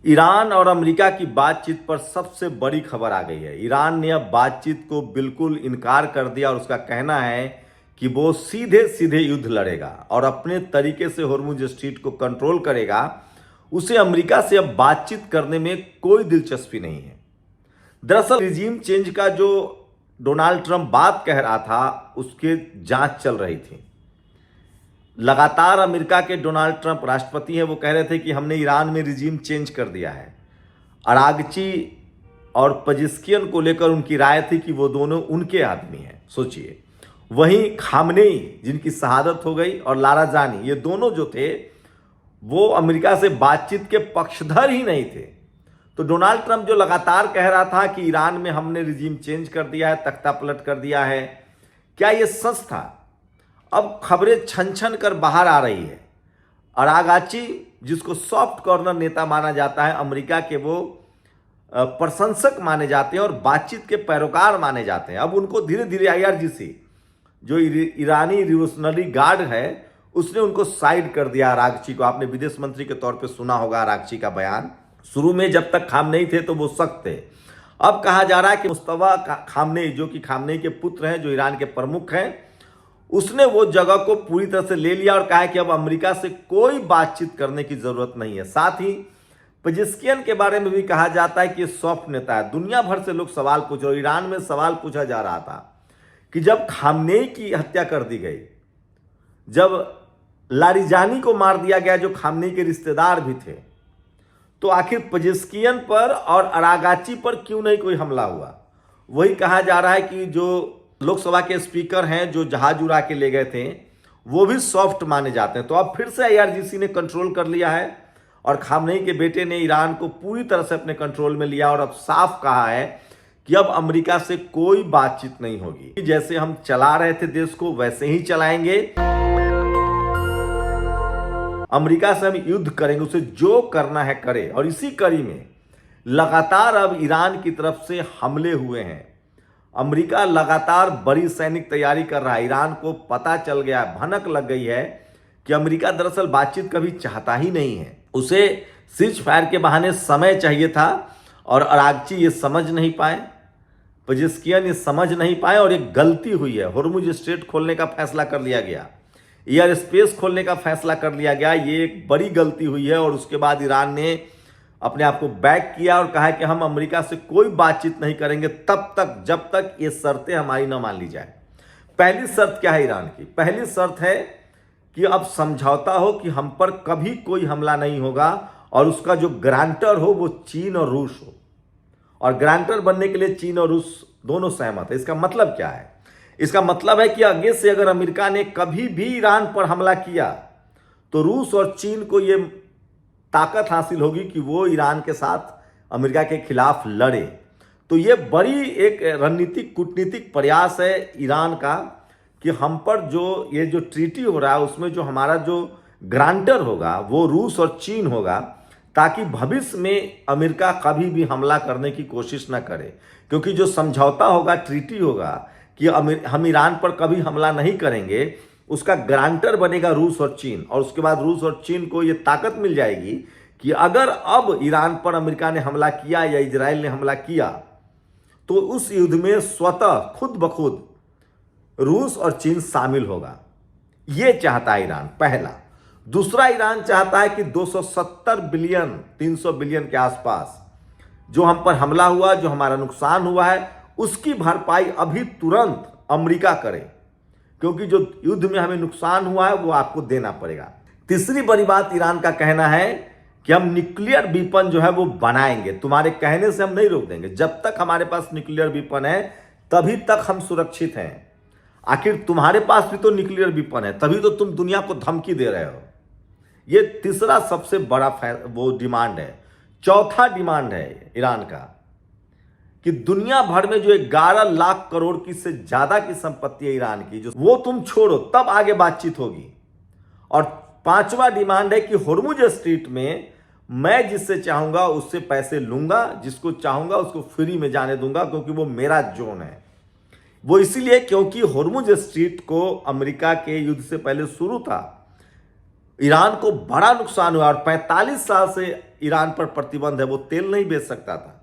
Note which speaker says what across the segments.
Speaker 1: Iran और America की बातचीत पर सबसे बड़ी खबर आ गई है। ईरान ने अब बातचीत को बिल्कुल इनकार कर दिया और उसका कहना है कि वो सीधे सीधे युद्ध लड़ेगा और अपने तरीके से होर्मुज स्ट्रीट को कंट्रोल करेगा। उसे अमेरिका से अब बातचीत करने में कोई दिलचस्पी नहीं है। दरअसल रिजीम चेंज का जो डोनाल्ड ट्रंप बात कह रहा था, उसके जांच चल रही थी। लगातार अमेरिका के डोनाल्ड ट्रंप राष्ट्रपति हैं, वो कह रहे थे कि हमने ईरान में रिजीम चेंज कर दिया है। अरागची और पजिस्कियन को लेकर उनकी राय थी कि वो दोनों उनके आदमी हैं। सोचिए, वहीं खामनेई जिनकी शहादत हो गई और लाराजानी, ये दोनों जो थे वो अमेरिका से बातचीत के पक्षधर ही नहीं थे। तो डोनाल्ड ट्रंप जो लगातार कह रहा था कि ईरान में हमने रिजीम चेंज कर दिया है, तख्ता पलट कर दिया है, क्या ये सच था? अब खबरें छन छन कर बाहर आ रही है। अरागाची, जिसको सॉफ्ट कॉर्नर नेता माना जाता है, अमेरिका के वो प्रशंसक माने जाते हैं और बातचीत के पैरोकार माने जाते हैं। अब उनको धीरे धीरे IRGC, जो ईरानी रिवोल्यूशनरी गार्ड है, उसने उनको साइड कर दिया अरागची को। आपने विदेश मंत्री के तौर पे सुना होगा अरागची का बयान। शुरू में जब तक खामनेई थे तो वो सख्त थे। अब कहा जा रहा है कि मुस्तफा खामनेई, जो कि खामनेई के पुत्र हैं, जो ईरान के प्रमुख हैं, उसने वो जगह को पूरी तरह से ले लिया और कहा कि अब अमेरिका से कोई बातचीत करने की जरूरत नहीं है। साथ ही पजिस्कियन के बारे में भी कहा जाता है कि ये सॉफ्ट नेता है। दुनिया भर से लोग सवाल पूछ रहे। ईरान में सवाल पूछा जा रहा था कि जब खामनेई की हत्या कर दी गई, जब लारिजानी को मार दिया गया, जो खामनेई के रिश्तेदार भी थे, तो आखिर पजिस्कियन पर और अरागाची पर क्यों नहीं कोई हमला हुआ? वही कहा जा रहा है कि जो लोकसभा के स्पीकर हैं, जो जहाज उड़ा के ले गए थे, वो भी सॉफ्ट माने जाते हैं। तो अब फिर से IRGC ने कंट्रोल कर लिया है और खामनेई के बेटे ने ईरान को पूरी तरह से अपने कंट्रोल में लिया और अब साफ कहा है कि अब अमेरिका से कोई बातचीत नहीं होगी। जैसे हम चला रहे थे देश को, वैसे ही चलाएंगे। अमेरिका से हम युद्ध करेंगे, उसे जो करना है करे। और इसी कड़ी में लगातार अब ईरान की तरफ से हमले हुए हैं। अमेरिका लगातार बड़ी सैनिक तैयारी कर रहा है। ईरान को पता चल गया, भनक लग गई है कि अमेरिका दरअसल बातचीत कभी चाहता ही नहीं है। उसे सीज फायर के बहाने समय चाहिए था और अरागची ये समझ नहीं पाए, पजिस्कियन ये समझ नहीं पाए और एक गलती हुई है। होर्मुज स्ट्रेट खोलने का फैसला कर लिया गया, एयर स्पेस खोलने का फैसला कर लिया गया। ये एक बड़ी गलती हुई है और उसके बाद ईरान ने अपने आप को बैक किया और कहा कि हम अमेरिका से कोई बातचीत नहीं करेंगे तब तक जब तक ये शर्तें हमारी न मान ली जाए। पहली शर्त क्या है ईरान की? पहली शर्त है कि अब समझौता हो कि हम पर कभी कोई हमला नहीं होगा और उसका जो ग्रांटर हो वो चीन और रूस हो। और ग्रांटर बनने के लिए चीन और रूस दोनों सहमत है। इसका मतलब क्या है? इसका मतलब है कि आगे से अगर अमेरिका ने कभी भी ईरान पर हमला किया तो रूस और चीन को ये ताकत हासिल होगी कि वो ईरान के साथ अमेरिका के खिलाफ लड़े। तो ये बड़ी एक रणनीतिक कूटनीतिक प्रयास है ईरान का कि हम पर जो ये जो ट्रीटी हो रहा है उसमें जो हमारा जो ग्रांटर होगा वो रूस और चीन होगा, ताकि भविष्य में अमेरिका कभी भी हमला करने की कोशिश ना करे। क्योंकि जो समझौता होगा, ट्रीटी होगा कि हम ईरान पर कभी हमला नहीं करेंगे, उसका ग्रांटर बनेगा रूस और चीन। और उसके बाद रूस और चीन को यह ताकत मिल जाएगी कि अगर अब ईरान पर अमेरिका ने हमला किया या इजराइल ने हमला किया तो उस युद्ध में स्वतः खुद ब खुद रूस और चीन शामिल होगा। यह चाहता है ईरान, पहला। दूसरा, ईरान चाहता है कि 270 बिलियन 300 बिलियन के आसपास जो हम पर हमला हुआ, जो हमारा नुकसान हुआ है, उसकी भरपाई अभी तुरंत अमेरिका करे, क्योंकि जो युद्ध में हमें नुकसान हुआ है वो आपको देना पड़ेगा। तीसरी बड़ी बात ईरान का कहना है कि हम न्यूक्लियर वीपन जो है वो बनाएंगे, तुम्हारे कहने से हम नहीं रोक देंगे। जब तक हमारे पास न्यूक्लियर वीपन है तभी तक हम सुरक्षित हैं। आखिर तुम्हारे पास भी तो न्यूक्लियर वीपन है, तभी तो तुम दुनिया को धमकी दे रहे हो। ये तीसरा सबसे बड़ा वो डिमांड है। चौथा डिमांड है ईरान का कि दुनिया भर में जो 11 लाख करोड़ की से ज्यादा की संपत्ति है ईरान की, जो वो तुम छोड़ो, तब आगे बातचीत होगी। और पांचवा डिमांड है कि होर्मुज स्ट्रीट में मैं जिससे चाहूंगा उससे पैसे लूंगा, जिसको चाहूंगा उसको फ्री में जाने दूंगा, क्योंकि वो मेरा जोन है। वो इसीलिए क्योंकि होर्मुज स्ट्रीट को अमेरिका के युद्ध से पहले शुरू था ईरान को बड़ा नुकसान हुआ और 45 साल से ईरान पर प्रतिबंध है, वो तेल नहीं बेच सकता था।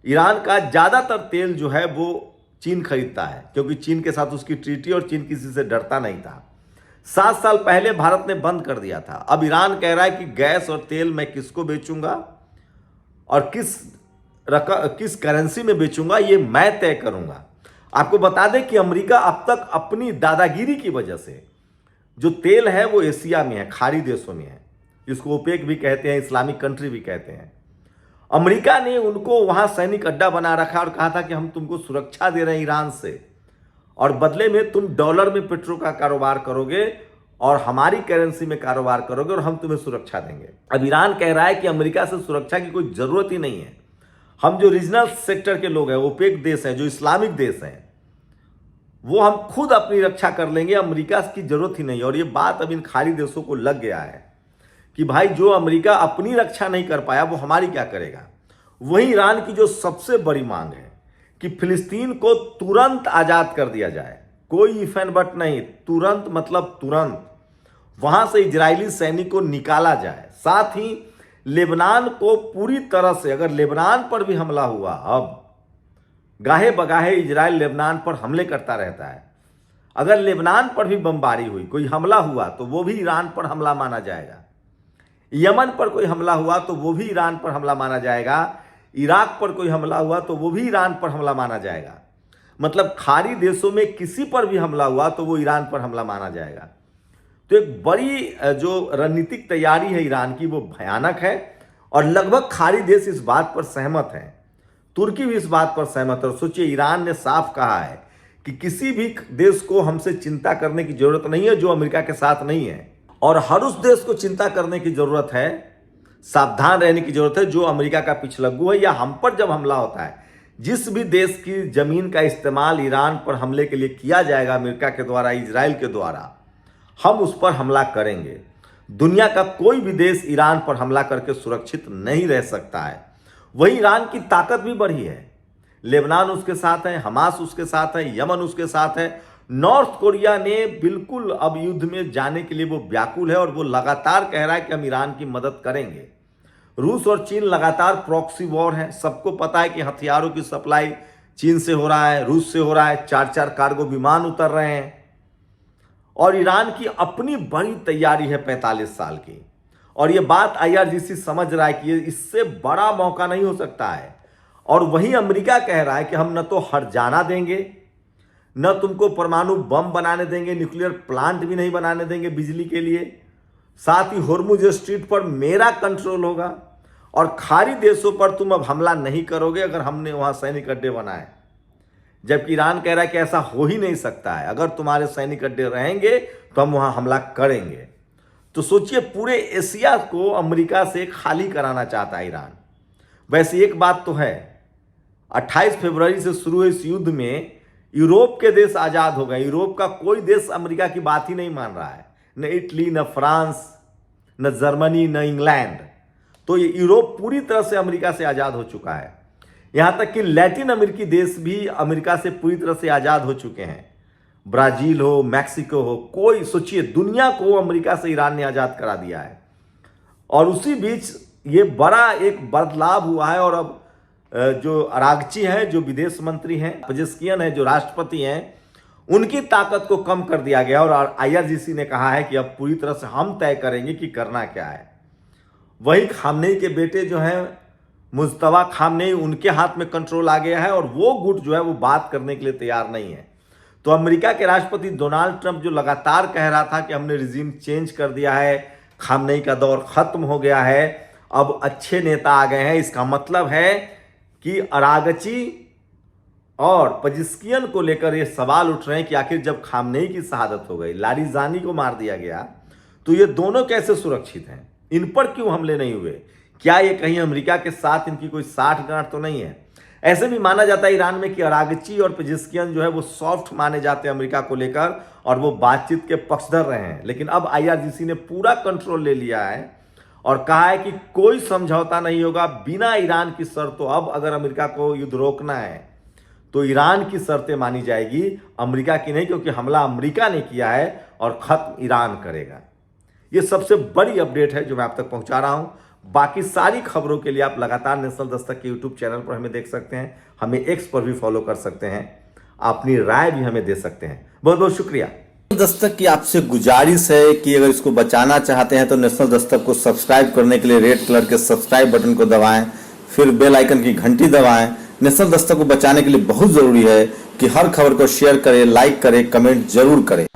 Speaker 1: ईरान का ज़्यादातर तेल जो है वो चीन खरीदता है, क्योंकि चीन के साथ उसकी ट्रीटी और चीन किसी से डरता नहीं था। 7 साल पहले भारत ने बंद कर दिया था। अब ईरान कह रहा है कि गैस और तेल मैं किसको बेचूंगा और किस करेंसी में बेचूंगा, ये मैं तय करूंगा। आपको बता दें कि अमेरिका अब तक अपनी दादागिरी की वजह से जो तेल है वो एशिया में है, खाड़ी देशों में है, जिसको ओपेक भी कहते हैं, इस्लामिक कंट्री भी कहते हैं। अमेरिका ने उनको वहां सैनिक अड्डा बना रखा और कहा था कि हम तुमको सुरक्षा दे रहे हैं ईरान से, और बदले में तुम डॉलर में पेट्रोल का कारोबार करोगे और हमारी करेंसी में कारोबार करोगे और हम तुम्हें सुरक्षा देंगे। अब ईरान कह रहा है कि अमेरिका से सुरक्षा की कोई जरूरत ही नहीं है। हम जो रीजनल सेक्टर के लोग हैं, ओपेक देश हैं, जो इस्लामिक देश हैं, वो हम खुद अपनी रक्षा कर लेंगे, अमेरिका की जरूरत ही नहीं। और ये बात अब इन खाड़ी देशों को लग गया है कि भाई जो अमेरिका अपनी रक्षा नहीं कर पाया वो हमारी क्या करेगा। वही ईरान की जो सबसे बड़ी मांग है कि फिलिस्तीन को तुरंत आजाद कर दिया जाए, कोई इफ एंड बट नहीं, तुरंत मतलब तुरंत वहां से इजरायली सैनिक को निकाला जाए। साथ ही लेबनान को पूरी तरह से, अगर लेबनान पर भी हमला हुआ, अब गाहे बगाहे इजराइल लेबनान पर हमले करता रहता है, अगर लेबनान पर भी बमबारी हुई, कोई हमला हुआ तो वो भी ईरान पर हमला माना जाएगा। यमन पर कोई हमला हुआ तो वो भी ईरान पर हमला माना जाएगा। इराक पर कोई हमला हुआ तो वो भी ईरान पर हमला माना जाएगा। मतलब खाड़ी देशों में किसी पर भी हमला हुआ तो वो ईरान पर हमला माना जाएगा। तो एक बड़ी जो रणनीतिक तैयारी है ईरान की, वो भयानक है और लगभग खाड़ी देश इस बात पर सहमत हैं। तुर्की भी इस बात पर सहमत है। और सोचिए, ईरान ने साफ कहा है कि किसी भी देश को हमसे चिंता करने की जरूरत नहीं है जो अमेरिका के साथ नहीं है, और हर उस देश को चिंता करने की जरूरत है, सावधान रहने की जरूरत है जो अमेरिका का पिछलग्गू है या हम पर जब हमला होता है। जिस भी देश की जमीन का इस्तेमाल ईरान पर हमले के लिए किया जाएगा अमेरिका के द्वारा, इजराइल के द्वारा, हम उस पर हमला करेंगे। दुनिया का कोई भी देश ईरान पर हमला करके सुरक्षित नहीं रह सकता है। वही ईरान की ताकत भी बढ़ी है। लेबनान उसके साथ है, हमास उसके साथ है, यमन उसके साथ है। नॉर्थ कोरिया ने बिल्कुल अब युद्ध में जाने के लिए वो व्याकुल है और वो लगातार कह रहा है कि हम ईरान की मदद करेंगे। रूस और चीन लगातार प्रॉक्सी वॉर है। सबको पता है कि हथियारों की सप्लाई चीन से हो रहा है, रूस से हो रहा है, 4-4 कार्गो विमान उतर रहे हैं। और ईरान की अपनी बड़ी तैयारी है 45 साल की, और ये बात IRGC समझ रहा है कि इससे बड़ा मौका नहीं हो सकता है। और वहीं अमेरिका कह रहा है कि हम न तो हर जाना देंगे, न तुमको परमाणु बम बनाने देंगे, न्यूक्लियर प्लांट भी नहीं बनाने देंगे बिजली के लिए। साथ ही होर्मुज स्ट्रीट पर मेरा कंट्रोल होगा और खाड़ी देशों पर तुम अब हमला नहीं करोगे अगर हमने वहां सैनिक अड्डे बनाए। जबकि ईरान कह रहा है कि ऐसा हो ही नहीं सकता है, अगर तुम्हारे सैनिक अड्डे रहेंगे तो हम वहां हमला करेंगे। तो सोचिए, पूरे एशिया को अमेरिका से खाली कराना चाहता है ईरान। वैसे एक बात तो है, 28 फरवरी से शुरू हुए इस युद्ध में यूरोप के देश आजाद हो गए। यूरोप का कोई देश अमेरिका की बात ही नहीं मान रहा है, न इटली, न फ्रांस, न जर्मनी, न इंग्लैंड। तो ये यूरोप पूरी तरह से अमेरिका से आजाद हो चुका है। यहां तक कि लैटिन अमेरिकी देश भी अमेरिका से पूरी तरह से आजाद हो चुके हैं। ब्राजील हो, मैक्सिको हो, कोई, सोचिए, दुनिया को अमेरिका से ईरान ने आजाद करा दिया है। और उसी बीच ये बड़ा एक बदलाव हुआ है। और अब जो अरागची हैं, जो विदेश मंत्री हैं, पेजेस्कियन है जो राष्ट्रपति हैं, उनकी ताकत को कम कर दिया गया। और IRGC ने कहा है कि अब पूरी तरह से हम तय करेंगे कि करना क्या है। वही खामनेई के बेटे जो हैं मुज्तबा खामनेई, उनके हाथ में कंट्रोल आ गया है और वो गुट जो है वो बात करने के लिए तैयार नहीं है। तो अमेरिका के राष्ट्रपति डोनाल्ड ट्रंप जो लगातार कह रहा था कि हमने रिजीम चेंज कर दिया है, खामनेई का दौर खत्म हो गया है, अब अच्छे नेता आ गए हैं, इसका मतलब है कि अरागची और पेजेस्कियन को लेकर ये सवाल उठ रहे हैं कि आखिर जब खामनेई की शहादत हो गई, लारिजानी को मार दिया गया, तो ये दोनों कैसे सुरक्षित हैं? इन पर क्यों हमले नहीं हुए? क्या ये कहीं अमेरिका के साथ इनकी कोई साठगांठ तो नहीं है? ऐसे भी माना जाता है ईरान में कि अरागची और पेजेस्कियन जो है वो सॉफ्ट माने जाते हैं अमेरिका को लेकर और वो बातचीत के पक्षधर रहे हैं। लेकिन अब IRGC ने पूरा कंट्रोल ले लिया है और कहा है कि कोई समझौता नहीं होगा बिना ईरान की शर्तों। अब अगर अमेरिका को युद्ध रोकना है तो ईरान की शर्तें मानी जाएगी, अमेरिका की नहीं, क्योंकि हमला अमेरिका ने किया है और खत्म ईरान करेगा। ये सबसे बड़ी अपडेट है जो मैं आप तक पहुंचा रहा हूं। बाकी सारी खबरों के लिए आप लगातार नेशनल दस्तक के यूट्यूब चैनल पर हमें देख सकते हैं, हमें एक्स पर भी फॉलो कर सकते हैं, अपनी राय भी हमें दे सकते हैं। बहुत बहुत शुक्रिया। दस्तक की आपसे गुजारिश है कि अगर इसको बचाना चाहते हैं तो नेशनल दस्तक को सब्सक्राइब करने के लिए रेड कलर के सब्सक्राइब बटन को दबाएं, फिर बेल आइकन की घंटी दबाएं। नेशनल दस्तक को बचाने के लिए बहुत जरूरी है कि हर खबर को शेयर करें, लाइक करें, कमेंट जरूर करें।